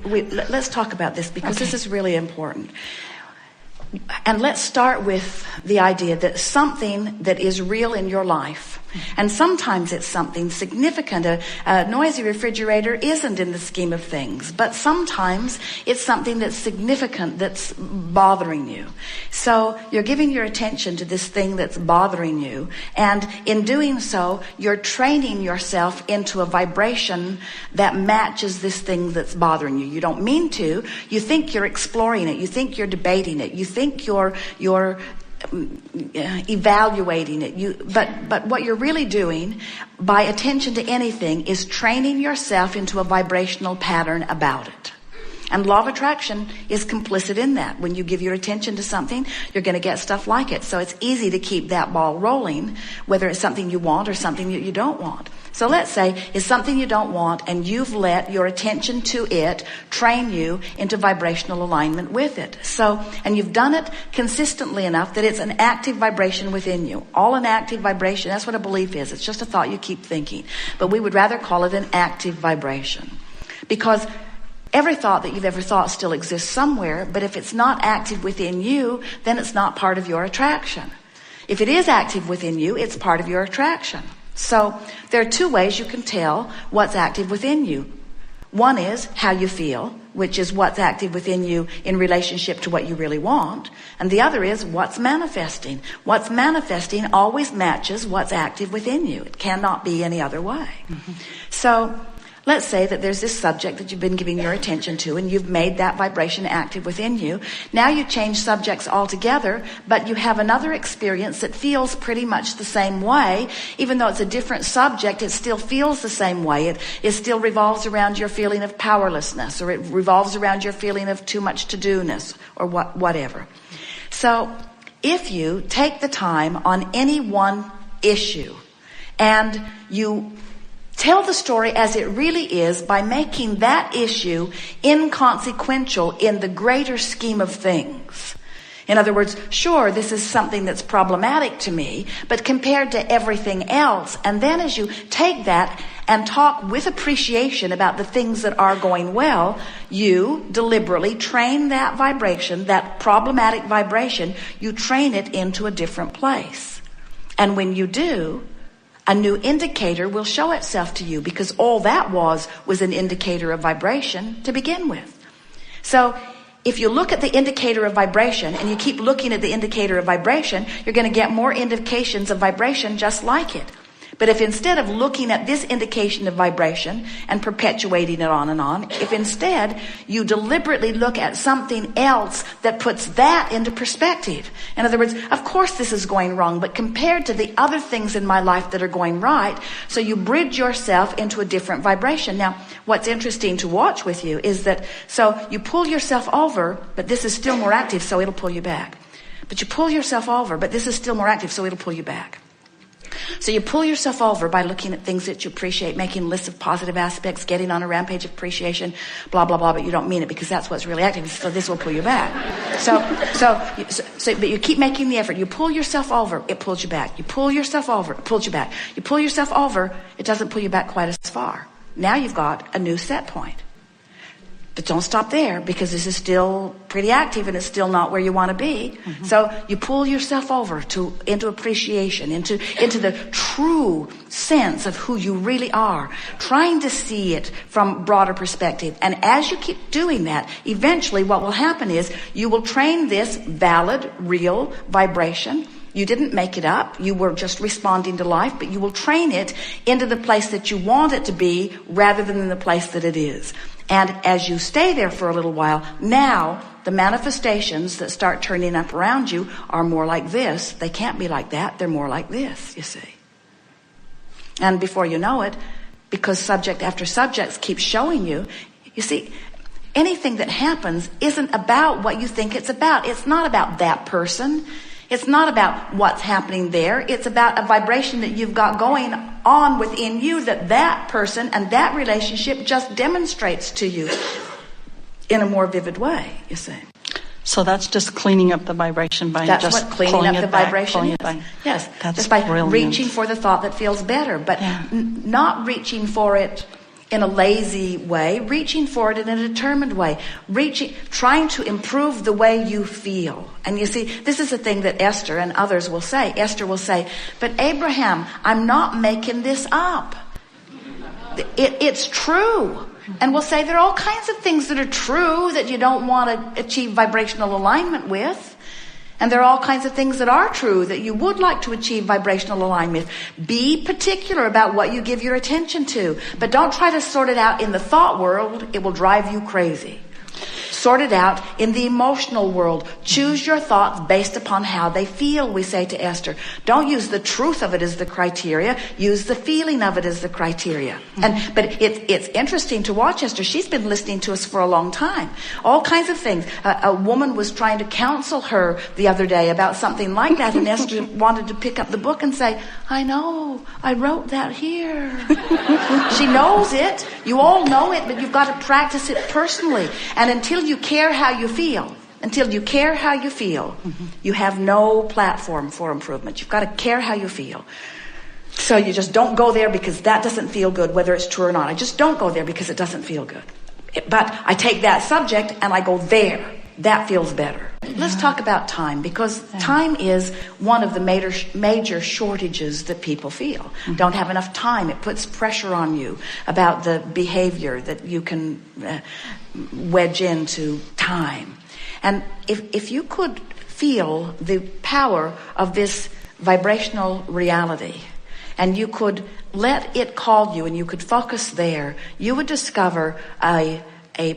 let's talk about this because this is really important. And let's start with the idea that something that is real in your life, and sometimes it's something significant. A noisy refrigerator isn't in the scheme of things, but sometimes it's something that's significant that's bothering you. So you're giving your attention to this thing that's bothering you, and in doing so, you're training yourself into a vibration that matches this thing that's bothering you. You don't mean to. You think you're exploring it. You think you're debating it. You think you're evaluating it. But what you're really doing by attention to anything is training yourself into a vibrational pattern about it. And law of attraction is complicit in that. When you give your attention to something, you're going to get stuff like it. So it's easy to keep that ball rolling, whether it's something you want or something that you don't want. So let's say it's something you don't want, and you've let your attention to it train you into vibrational alignment with it. So, and you've done it consistently enough that it's an active vibration within you. All an active vibration, that's what a belief is. It's just a thought you keep thinking. But we would rather call it an active vibration. Because every thought that you've ever thought still exists somewhere, but if it's not active within you, then it's not part of your attraction. If it is active within you, it's part of your attraction. So there are two ways you can tell what's active within you. One is how you feel, which is what's active within you in relationship to what you really want. And the other is what's manifesting. What's manifesting always matches what's active within you. It cannot be any other way. Mm-hmm. So let's say that there's this subject that you've been giving your attention to, and you've made that vibration active within you. Now you change subjects altogether, but you have another experience that feels pretty much the same way. Even though it's a different subject, it still feels the same way. It still revolves around your feeling of powerlessness, or it revolves around your feeling of too much to-do-ness, or whatever. So if you take the time on any one issue and you tell the story as it really is by making that issue inconsequential in the greater scheme of things. In other words, sure, this is something that's problematic to me, but compared to everything else, and then as you take that and talk with appreciation about the things that are going well, you deliberately train that vibration, that problematic vibration, you train it into a different place. And when you do, a new indicator will show itself to you, because all that was an indicator of vibration to begin with. So if you look at the indicator of vibration and you keep looking at the indicator of vibration, you're going to get more indications of vibration just like it. But if instead of looking at this indication of vibration and perpetuating it on and on, if instead you deliberately look at something else that puts that into perspective. In other words, of course this is going wrong, but compared to the other things in my life that are going right, so you bridge yourself into a different vibration. Now, what's interesting to watch with you is that, so you pull yourself over, but this is still more active, so it'll pull you back. But you pull yourself over, but this is still more active, so it'll pull you back. So you pull yourself over by looking at things that you appreciate, making lists of positive aspects, getting on a rampage of appreciation, blah, blah, blah, but you don't mean it because that's what's really active, so this will pull you back. But you keep making the effort. You pull yourself over, it pulls you back. You pull yourself over, it pulls you back. You pull yourself over, it doesn't pull you back quite as far. Now you've got a new set point. But don't stop there, because this is still pretty active and it's still not where you want to be. Mm-hmm. So you pull yourself over into appreciation, into the true sense of who you really are, trying to see it from broader perspective. And as you keep doing that, eventually what will happen is you will train this valid, real vibration. You didn't make it up. You were just responding to life, but you will train it into the place that you want it to be rather than in the place that it is. And as you stay there for a little while, now the manifestations that start turning up around you are more like this. They can't be like that. They're more like this, you see. And before you know it, because subject after subject keeps showing you, you see, anything that happens isn't about what you think it's about. It's not about that person. It's not about what's happening there. It's about a vibration that you've got going on within you that person and that relationship just demonstrates to you in a more vivid way, you see. So that's just cleaning up the vibration by that's just what cleaning up the vibration is. Yes, that's just by brilliant. reaching for the thought that feels better, but not reaching for it in a lazy way, reaching for it in a determined way, trying to improve the way you feel. And you see, this is the thing that Esther and others will say. Esther will say, but Abraham, I'm not making this up. It's true. And we'll say there are all kinds of things that are true that you don't want to achieve vibrational alignment with. And there are all kinds of things that are true that you would like to achieve vibrational alignment with. Be particular about what you give your attention to. But don't try to sort it out in the thought world. It will drive you crazy. Sort it out in the emotional world. Choose your thoughts based upon how they feel, we say to Esther. Don't use the truth of it as the criteria. Use the feeling of it as the criteria. But it's interesting to watch Esther. She's been listening to us for a long time. All kinds of things. A woman was trying to counsel her the other day about something like that, and Esther wanted to pick up the book and say, I know, I wrote that here. She knows it. You all know it, but you've got to practice it personally. And until you care how you feel, you have no platform for improvement. You've got to care how you feel. So you just don't go there because that doesn't feel good, whether it's true or not. I just don't go there because it doesn't feel good. But I take that subject and I go there. That feels better. Let's talk about time, because time is one of the major shortages that people feel. Don't have enough time. It puts pressure on you about the behavior that you can wedge into time. And if you could feel the power of this vibrational reality, and you could let it call you and you could focus there, you would discover a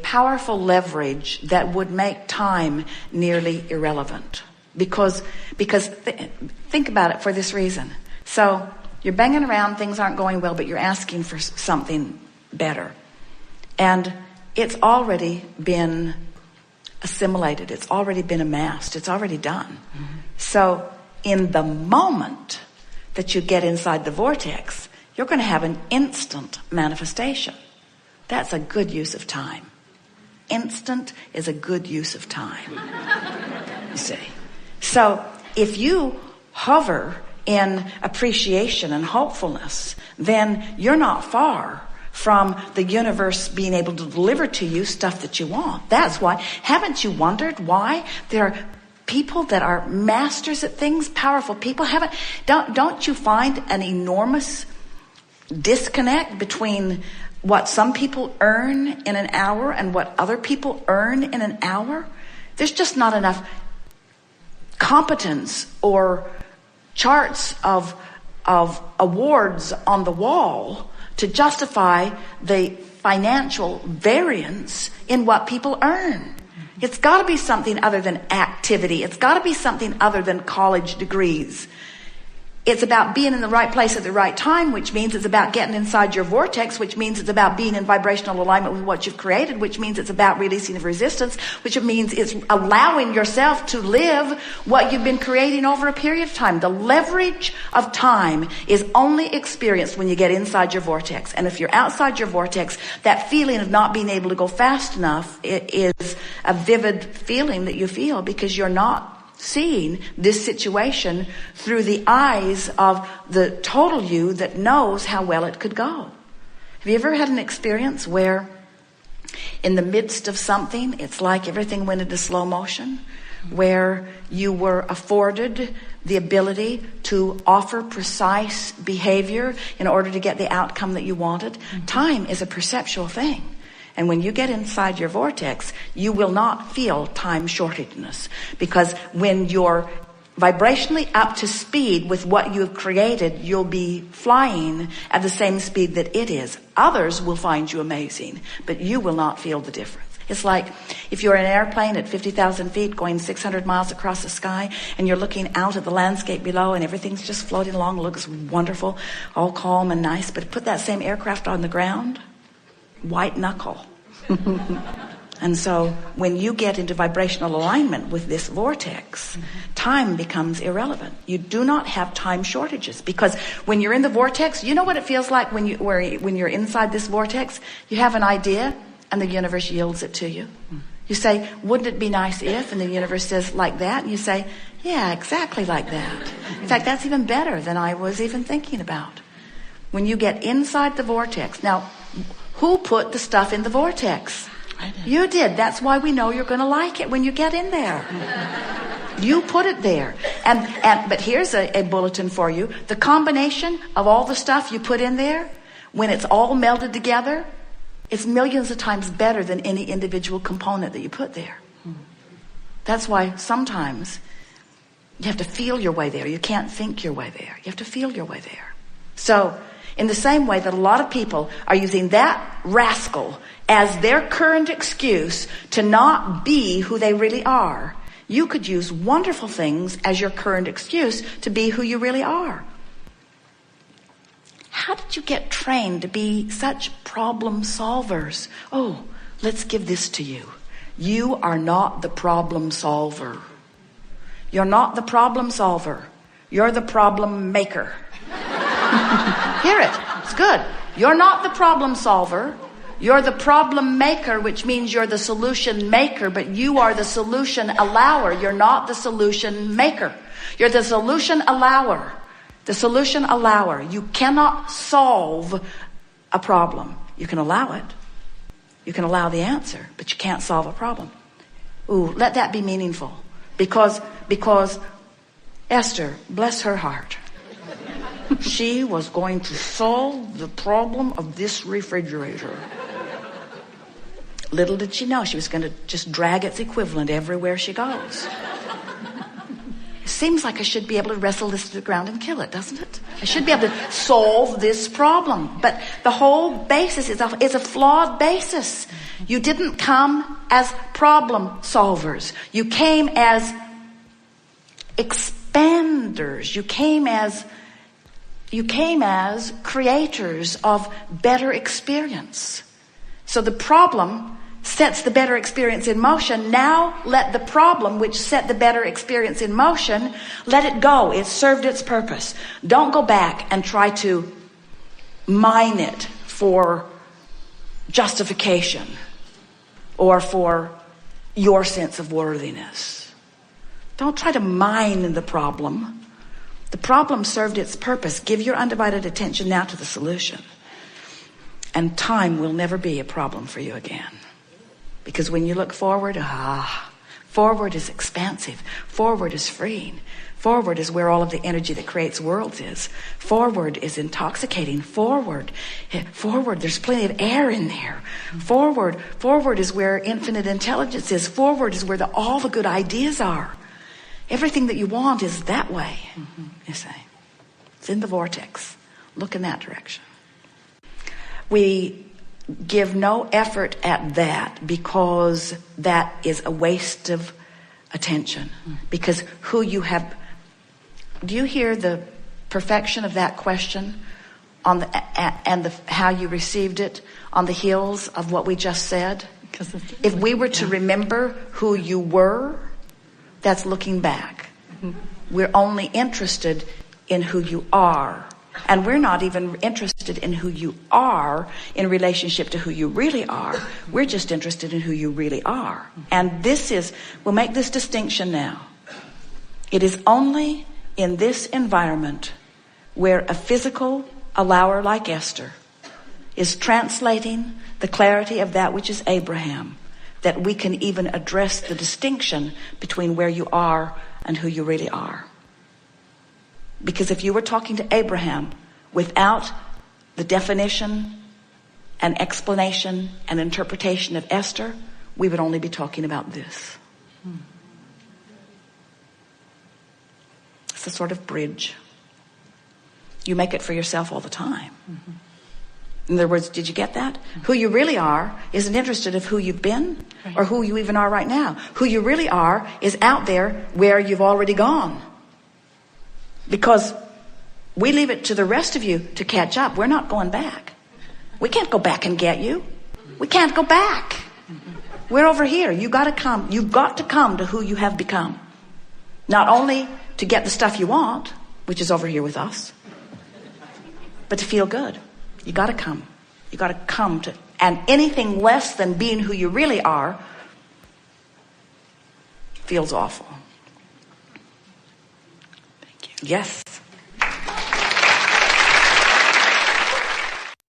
powerful leverage that would make time nearly irrelevant. Because think about it for this reason. So you're banging around, things aren't going well, but you're asking for something better. And it's already been assimilated. It's already been amassed. It's already done. So in the moment that you get inside the vortex, you're going to have an instant manifestation. That's a good use of time. Instant is a good use of time. You see. So if you hover in appreciation and hopefulness, then you're not far from the universe being able to deliver to you stuff that you want. That's why. Haven't you wondered why there are people that are masters at things, powerful people? Don't you find an enormous disconnect between what some people earn in an hour and what other people earn in an hour? There's just not enough competence or charts of awards on the wall to justify the financial variance in what people earn. It's got to be something other than activity. It's got to be something other than college degrees. It's about being in the right place at the right time, which means it's about getting inside your vortex, which means it's about being in vibrational alignment with what you've created, which means it's about releasing of resistance, which means it's allowing yourself to live what you've been creating over a period of time. The leverage of time is only experienced when you get inside your vortex. And if you're outside your vortex, that feeling of not being able to go fast enough is a vivid feeling that you feel because you're not seeing this situation through the eyes of the total you that knows how well it could go. Have you ever had an experience where in the midst of something, it's like everything went into slow motion, where you were afforded the ability to offer precise behavior in order to get the outcome that you wanted? Time is a perceptual thing. And when you get inside your vortex, you will not feel time shortedness. Because when you're vibrationally up to speed with what you've created, you'll be flying at the same speed that it is. Others will find you amazing, but you will not feel the difference. It's like if you're in an airplane at 50,000 feet going 600 miles across the sky and you're looking out at the landscape below and everything's just floating along, looks wonderful, all calm and nice. But put that same aircraft on the ground, white knuckle. And so when you get into vibrational alignment with this vortex, time becomes irrelevant. You do not have time shortages, because when you're in the vortex, you know what it feels like when you're inside this vortex? You have an idea and the universe yields it to you. You say, wouldn't it be nice if? And the universe says, like that. And you say, yeah, exactly like that. In fact, that's even better than I was even thinking about. When you get inside the vortex. Now, Who put the stuff in the vortex? I did. You did. That's why we know you're going to like it when you get in there. You put it there. But here's a bulletin for you. The combination of all the stuff you put in there, when it's all melded together, it's millions of times better than any individual component that you put there. That's why sometimes you have to feel your way there. You can't think your way there. You have to feel your way there. So, in the same way that a lot of people are using that rascal as their current excuse to not be who they really are, you could use wonderful things as your current excuse to be who you really are. How did you get trained to be such problem solvers? Oh, let's give this to you. You are not the problem solver. You're not the problem solver. You're the problem maker. Hear it. It's good. You're not the problem solver. You're the problem maker, which means you're the solution maker, but you are the solution allower. You're not the solution maker. You're the solution allower. The solution allower. You cannot solve a problem. You can allow it. You can allow the answer, but you can't solve a problem. Ooh, let that be meaningful. Because Esther, bless her heart, she was going to solve the problem of this refrigerator. Little did she know she was going to just drag its equivalent everywhere she goes. It seems like I should be able to wrestle this to the ground and kill it, doesn't it? I should be able to solve this problem. But the whole basis is a flawed basis. You didn't come as problem solvers. You came as expanders. You came as creators of better experience. So the problem sets the better experience in motion. Now let the problem which set the better experience in motion, let it go. It served its purpose. Don't go back and try to mine it for justification or for your sense of worthiness. Don't try to mine the problem. The problem served its purpose. Give your undivided attention now to the solution. And time will never be a problem for you again. Because when you look forward, forward is expansive. Forward is freeing. Forward is where all of the energy that creates worlds is. Forward is intoxicating. Forward, there's plenty of air in there. Forward is where infinite intelligence is. Forward is where all the good ideas are. Everything that you want is that way, you say. It's in the vortex. Look in that direction. We give no effort at that because that is a waste of attention. Because who you have... Do you hear the perfection of that question on how you received it on the heels of what we just said? If we were to remember who you were, that's looking back. We're only interested in who you are. And we're not even interested in who you are in relationship to who you really are. We're just interested in who you really are. And we'll make this distinction now. It is only in this environment where a physical allower like Esther is translating the clarity of that which is Abraham, that we can even address the distinction between where you are and who you really are. Because if you were talking to Abraham without the definition and explanation and interpretation of Esther, we would only be talking about this. It's a sort of bridge. You make it for yourself all the time. In other words, did you get that? Who you really are isn't interested in who you've been or who you even are right now. Who you really are is out there where you've already gone. Because we leave it to the rest of you to catch up. We're not going back. We can't go back and get you. We can't go back. We're over here. You've got to come. You've got to come to who you have become. Not only to get the stuff you want, which is over here with us, but to feel good. You got to come. You got to come to, and anything less than being who you really are feels awful. Thank you. Yes.